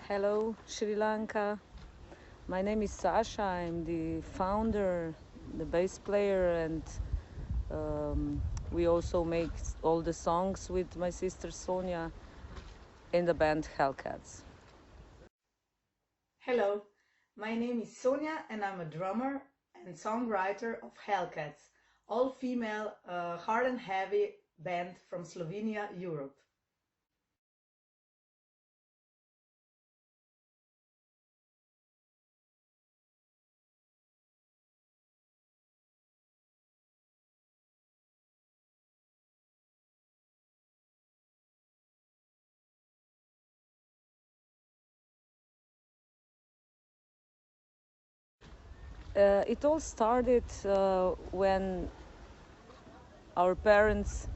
Hello, Sri Lanka. My name is Sasha. I'm the founder, the bass player, and we also make all the songs with my sister Sonja in the band Hellcats. Hello, my name is Sonja and I'm a drummer and songwriter of Hellcats, all-female hard and heavy band from Slovenia, Europe. It all started when our parents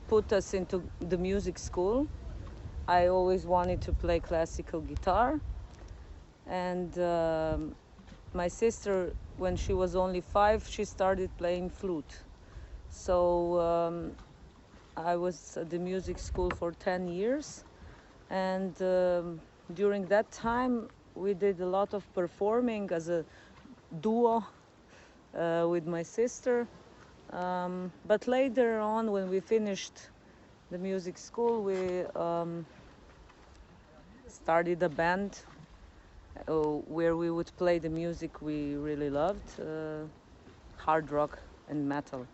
put us into the music school. I always wanted to play classical guitar, and my sister, when she was only 5, she started playing flute. So I was at the music school for 10 years, and during that time we did a lot of performing as a duo with my sister. But later on, when we finished the music school, we started a band where we would play the music we really loved, hard rock and metal.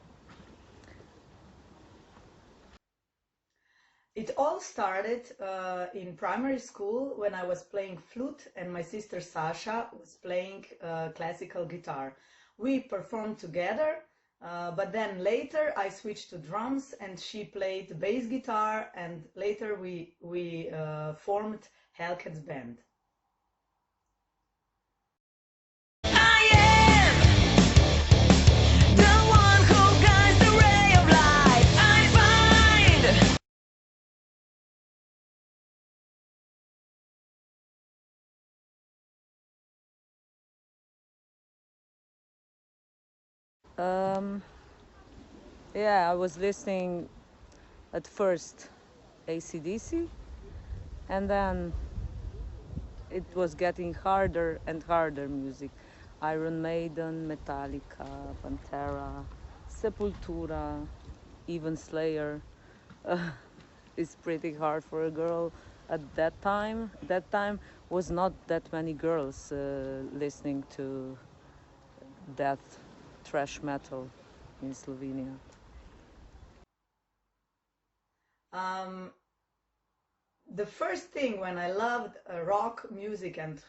It all started in primary school when I was playing flute and my sister Sasha was playing classical guitar. We performed together, but then later I switched to drums and she played bass guitar, and later we formed Hellcats band. Yeah, I was listening at first AC/DC, and then it was getting harder and harder music. Iron Maiden, Metallica, Pantera, Sepultura, even Slayer. It's pretty hard for a girl at that time. That time was not that many girls listening to death thrash metal in Slovenia. The first thing when I loved rock music and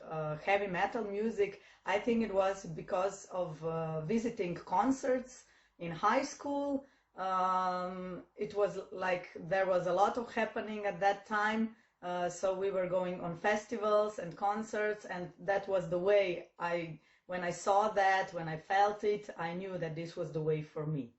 heavy metal music, I think it was because of visiting concerts in high school. It was like there was a lot of happening at that time, so we were going on festivals and concerts, and that was the way when I saw that, when I felt it, I knew that this was the way for me.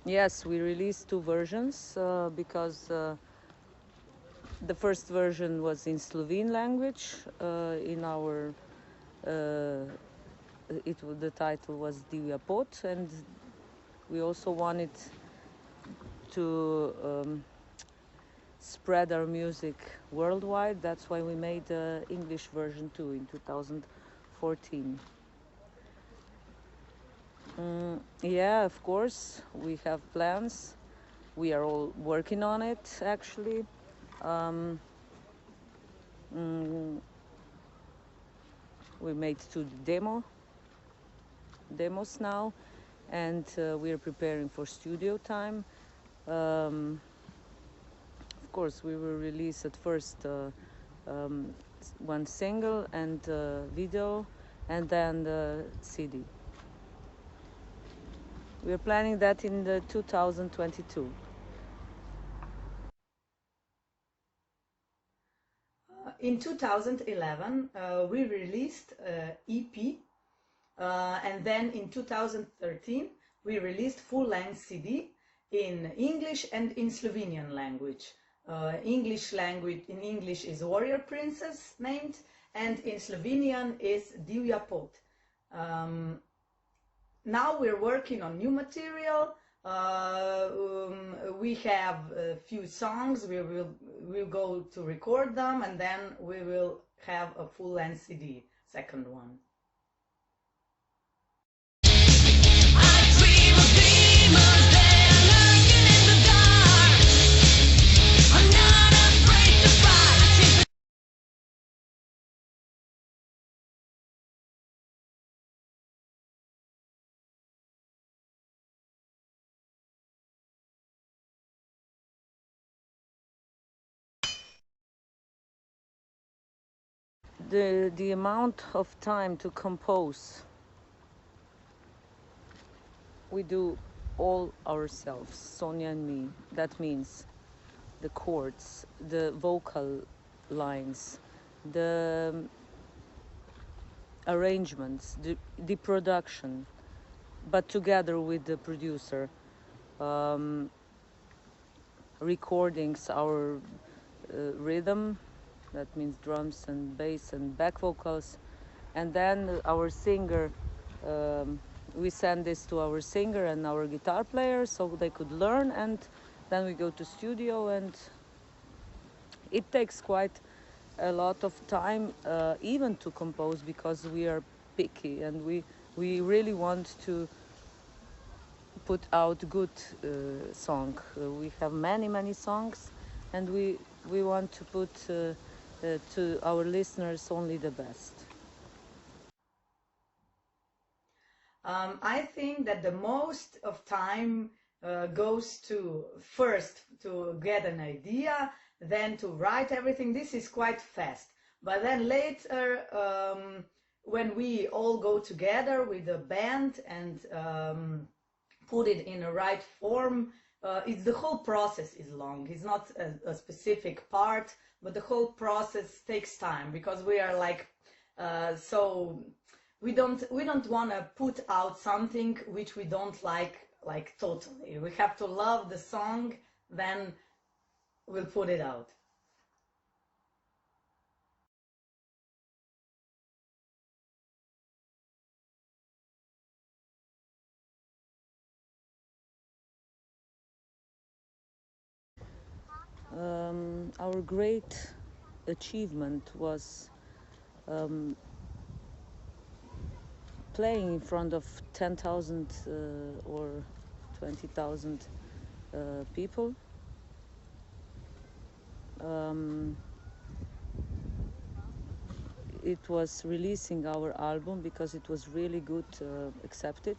Yes, we released 2 versions because the first version was in Slovene language. In our the title was Divja Pot, and we also wanted to spread our music worldwide. That's why we made the English version too in 2014. Yeah, of course, we have plans we are all working on it, actually. We made 2 demos now, and we are preparing for studio time. Of course, we will release at first one single and video, and then the CD. We are planning that in the 2022. In 2011, we released EP, and then in 2013, we released full-length CD in English and in Slovenian language. English language, in English is Warrior Princess named, and in Slovenian is Divja Pot. Now we're working on new material. We have a few songs. We'll go to record them, and then we will have a full-length CD, second one. The amount of time to compose, we do all ourselves, Sonja and me. That means the chords, the vocal lines, the arrangements, the production, but together with the producer. Recordings, our rhythm, that means drums and bass and back vocals, and then our singer, we send this to our singer and our guitar player so they could learn, and then we go to studio, and it takes quite a lot of time even to compose, because we are picky and we really want to put out good song. We have many songs, and we want to put to our listeners only the best. I think that the most of time goes to first to get an idea, then to write everything. This is quite fast. But then later, when we all go together with the band and put it in a right form, it's the whole process is long. It's not a specific part, but the whole process takes time, because we are like so we don't want to put out something which we don't like totally. We have to love the song, then we'll put it out. Our great achievement was playing in front of 10,000 or 20,000 people. It was releasing our album because it was really good accepted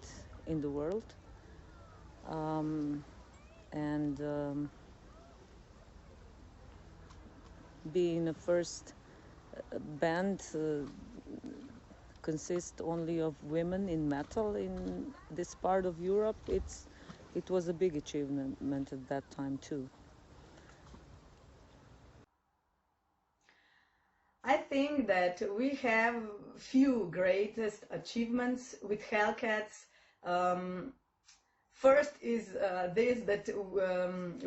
in the world, and being a first band consists only of women in metal in this part of Europe. It was a big achievement at that time too. I think that we have few greatest achievements with Hellcats. First is this, that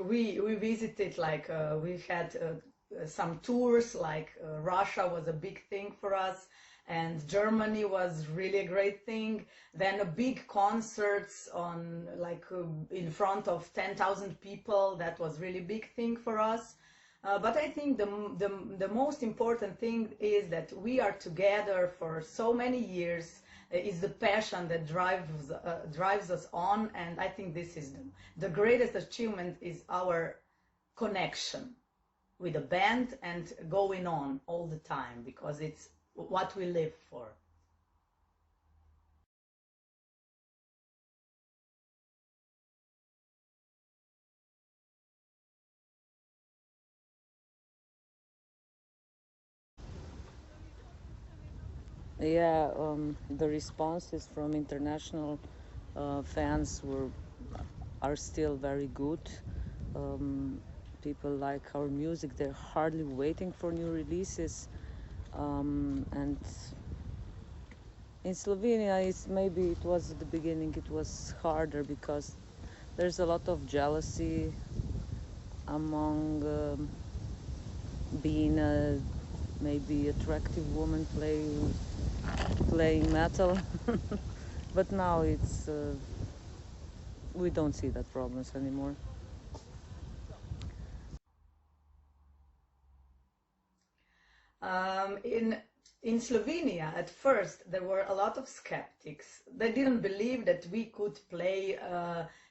we visited, like we had some tours, like Russia was a big thing for us, and Germany was really a great thing. Then a big concerts on like in front of 10,000 people, that was really big thing for us. But I think the most important thing is that we are together for so many years, is the passion that drives us on, and I think this is the greatest achievement is our connection with the band and going on all the time, because it's what we live for. Yeah, the responses from international fans are still very good. People like our music. They're hardly waiting for new releases. And in Slovenia, maybe it was at the beginning, it was harder because there's a lot of jealousy among being a maybe attractive woman playing metal. But now it's we don't see that problems anymore. In Slovenia, at first, there were a lot of skeptics. They didn't believe that we could play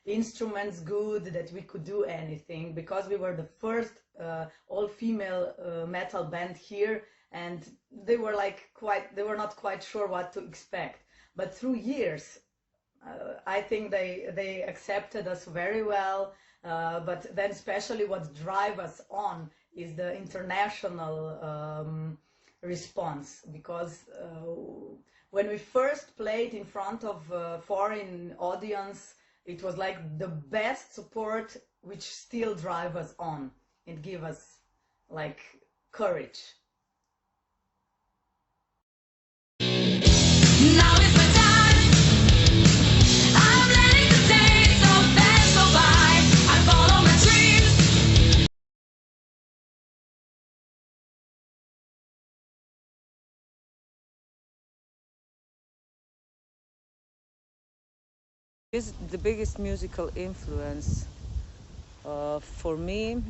instruments good, that we could do anything, because we were the first all-female metal band here, and they were not quite sure what to expect. But through years, I think they accepted us very well. But then, especially what drives us on is the international response, because when we first played in front of a foreign audience, it was like the best support, which still drives us on and give us like courage. Now is my time. I'm letting the days so fast go by. I follow my dreams. The biggest musical influence for me,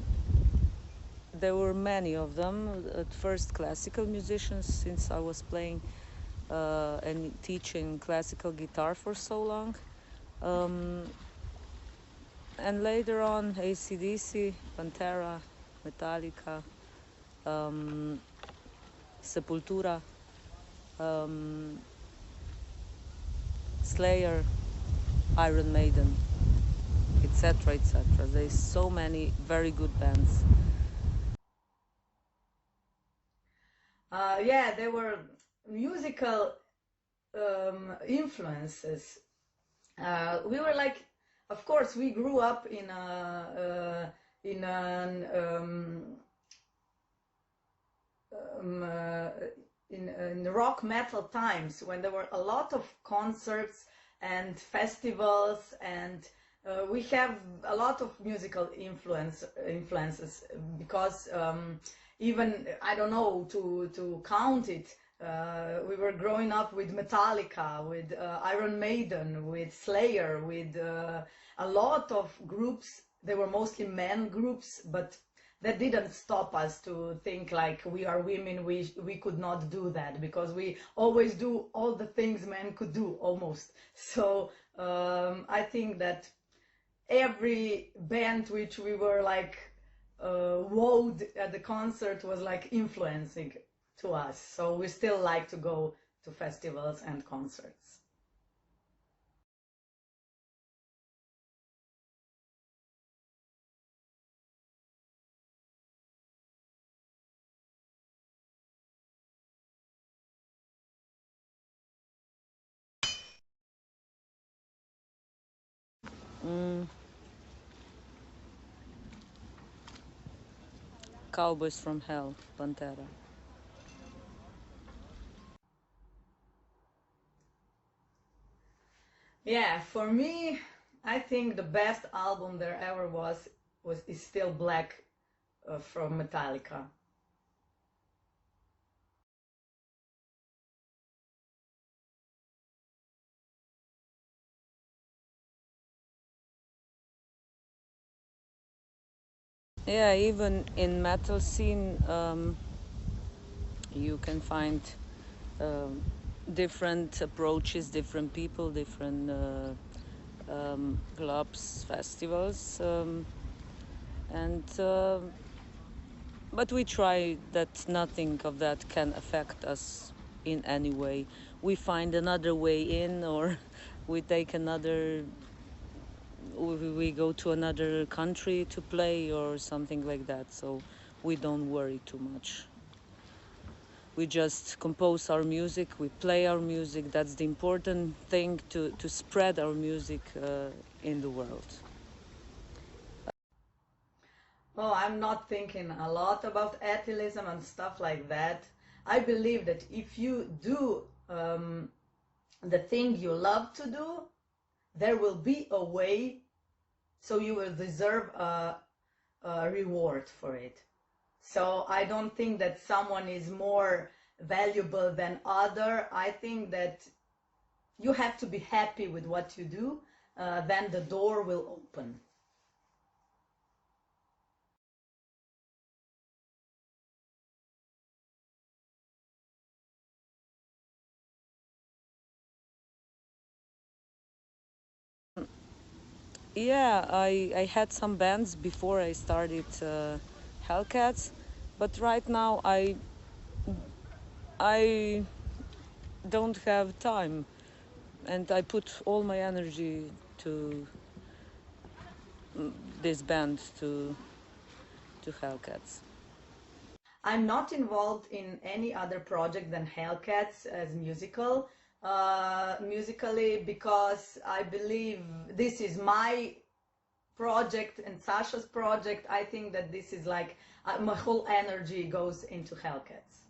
there were many of them. At first, classical musicians, since I was playing and teaching classical guitar for so long. And later on, AC/DC, Pantera, Metallica, Sepultura, Slayer, Iron Maiden, etc., etc. There's so many very good bands. Yeah, there were musical influences. We were like, of course, we grew up in the rock metal times, when there were a lot of concerts and festivals, and we have a lot of musical influences, because even, I don't know to count it, we were growing up with Metallica, with Iron Maiden, with Slayer, with a lot of groups. They were mostly men groups, but that didn't stop us to think like, we are women, we could not do that, because we always do all the things men could do, almost. So I think that every band which we were like wowed at the concert was like influencing to us. So we still like to go to festivals and concerts. Cowboys from Hell, Pantera. Yeah, for me, I think the best album there ever is still Black from Metallica. Yeah, even in metal scene, you can find different approaches, different people, different clubs, festivals, and but we try that nothing of that can affect us in any way. We find another way in, or we take another, we go to another country to play or something like that, so we don't worry too much. We just compose our music, we play our music. That's the important thing, to spread our music in the world. Oh, I'm not thinking a lot about atheism and stuff like that. I believe that if you do the thing you love to do, there will be a way, so you will deserve a reward for it. So I don't think that someone is more valuable than other. I think that you have to be happy with what you do, then the door will open. Yeah, I had some bands before I started Hellcats, but right now I don't have time, and I put all my energy to this band, to Hellcats. I'm not involved in any other project than Hellcats as musically, because I believe this is my project and Sasha's project. I think that this is like my whole energy goes into Hellcats.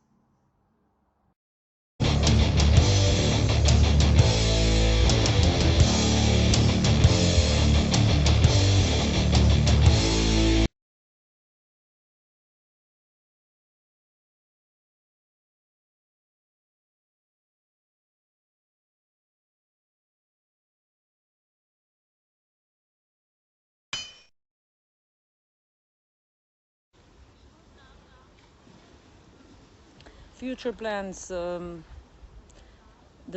Future plans. The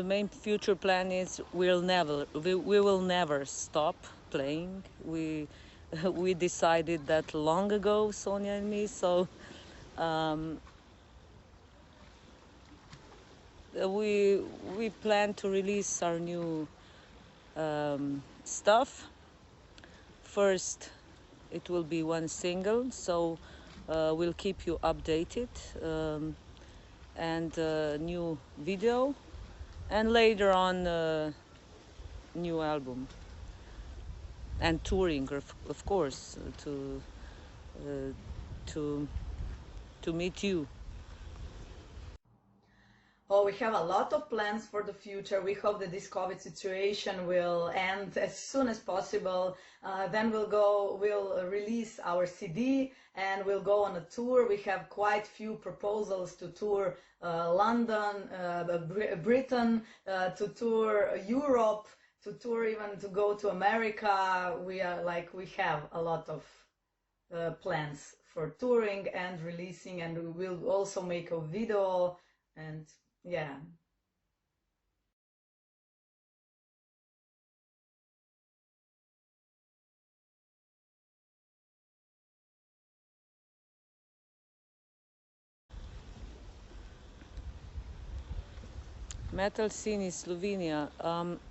main future plan is we will never stop playing. We decided that long ago, Sonia and me. So um, we plan to release our new stuff. First, it will be one single, so we'll keep you updated, and new video, and later on new album, and touring, of course, uh, to to meet you. Oh, we have a lot of plans for the future. We hope that this COVID situation will end as soon as possible. Then we'll release our CD and we'll go on a tour. We have quite few proposals to tour London, Britain, to tour Europe, to tour even to go to America. We have a lot of plans for touring and releasing, and we will also make a video and yeah. Metal scene in Slovenia.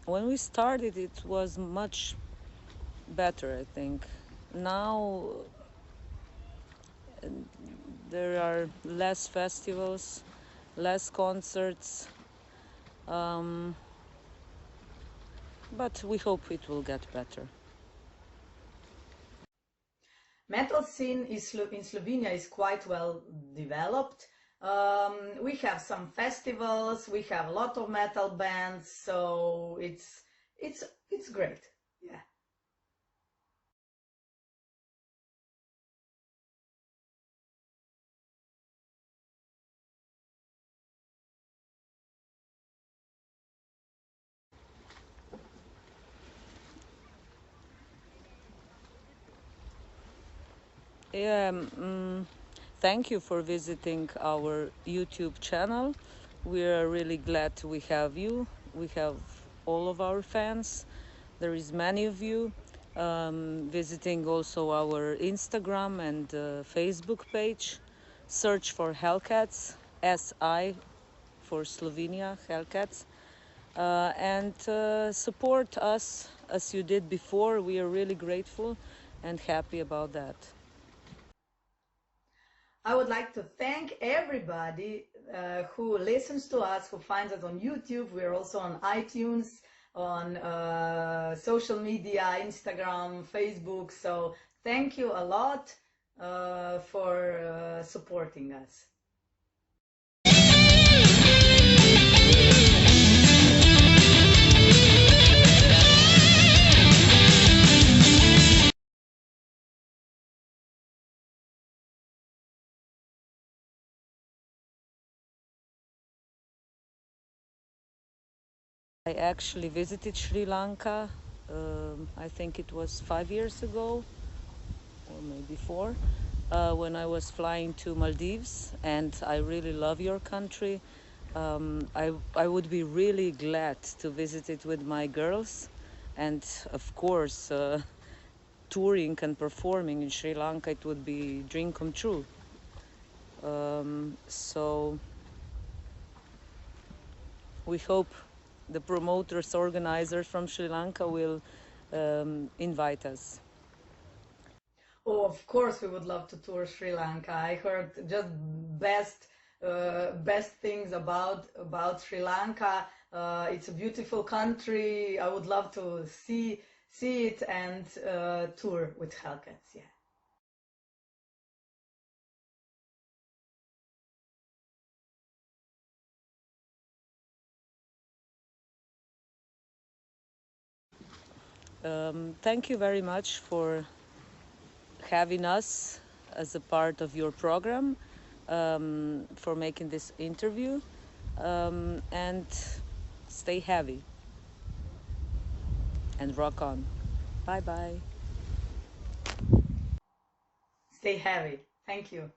When we started, it was much better, I think. Now there are less festivals, less concerts, but we hope it will get better. Metal scene in Slovenia is quite well developed. We have some festivals, we have a lot of metal bands, so it's great. Yeah. Yeah, thank you for visiting our YouTube channel. we are really glad we have you. We have all of our fans. There is many of you visiting also our Instagram and Facebook page. Search for Hellcats, SI for Slovenia, Hellcats. And support us as you did before. We are really grateful and happy about that. I would like to thank everybody who listens to us, who finds us on YouTube. We're also on iTunes, on social media, Instagram, Facebook. So thank you a lot for supporting us. I actually visited Sri Lanka, I think it was 5 years ago, or maybe 4, when I was flying to Maldives, and I really love your country. I would be really glad to visit it with my girls, and of course, touring and performing in Sri Lanka, it would be a dream come true. So we hope the promoters, organizers from Sri Lanka will invite us. Oh, of course, we would love to tour Sri Lanka. I heard just best things about Sri Lanka. It's a beautiful country. I would love to see it and tour with Hellcats. Yeah. Thank you very much for having us as a part of your program, for making this interview, and stay heavy and rock on. Bye bye. Stay heavy. Thank you.